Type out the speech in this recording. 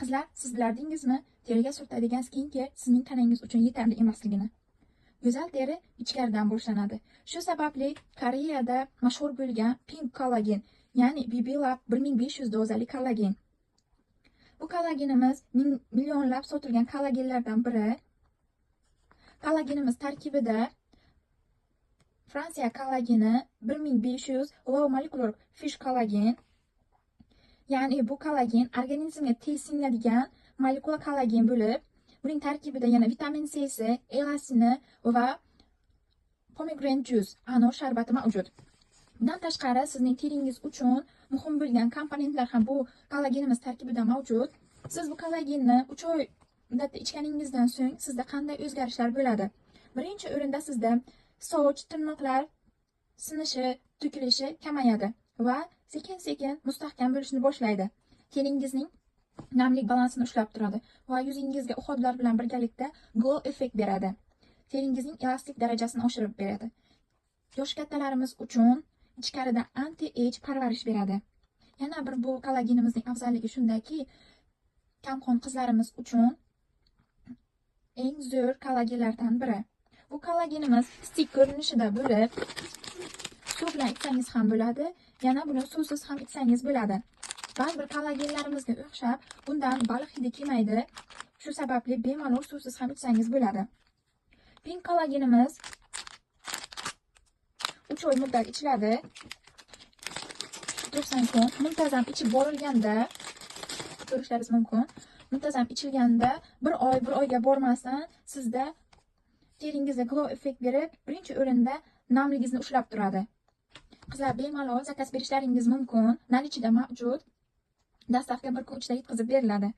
Qizlar, siz bilardingizmi, teriga surtadigan skinker sizning tanangiz uchun yetarli emasligini? Go'zal teri ichkaridan boshlanadi. Shu sababli Koreyada mashhur bo'lgan Pink kollagen, ya'ni BB Lab 1500 dozali kollagen. Bu kollagenimiz millionlab sotilgan kollagenlardan biri. Kollagenimiz tarkibida Fransiya kollageni 1500 low molecular fish kollagen, ya'ni bu kollagen organizmga tez singadigan molekula kollagen bo'lib, buning tarkibida yana vitamin C, elasini va pomegranate juice, anor sharbati mavjud. Bundan tashqari, sizning teringiz uchun muhim bo'lgan komponentlar ham bu kollagenimiz tarkibida mavjud. Siz bu kollagenni 3 oy muddatda ichganingizdan so'ng sizda qanday o'zgarishlar bo'ladi? Birinchi o'rinda sizda soch, tirnoqlar sinishi, to'kilishi kamayadi va sekin-sekin mustahkam bo'lishni boshlaydi. Teringizning namlik balansini ushlab turadi va yuzingizga uходlar bilan birgalikda glow effekt beradi. Teringizning elastik darajasini oshirib beradi. Yosh kattalarimiz uchun ichkarida anti-age parvarish beradi. Yana bir bu kollagenimizning afzalligi shundaki, kamqon qizlarimiz uchun eng zo'r kollagenlardan biri. Bu kollagenimiz stik ko'rinishida bo'lib, suv bilan ichsangiz ham bo'ladi, yana buni suvsiz ham ichsangiz bo'ladi. Ba'zi bir kollagenlarimizga o'xshab, bundan baliq hidi kelmaydi. Shu sababli bemalol suvsiz ham ichsangiz bo'ladi. Pink kollagenimiz 3 oy muddat ichiladi. 90 kun muntazam ichib borilganda ko'rishlaringiz mumkin. Muntazam ichilganda 1 oyga bormasdan sizda teringizga glow effekt berib, birinchi o'rinda namligingizni ushlab turadi. Qizlar, bemalol zakaz berishlaringiz mumkin. Nalichida mavjud. Dastavka 1 kun ichida yetkazib beriladi.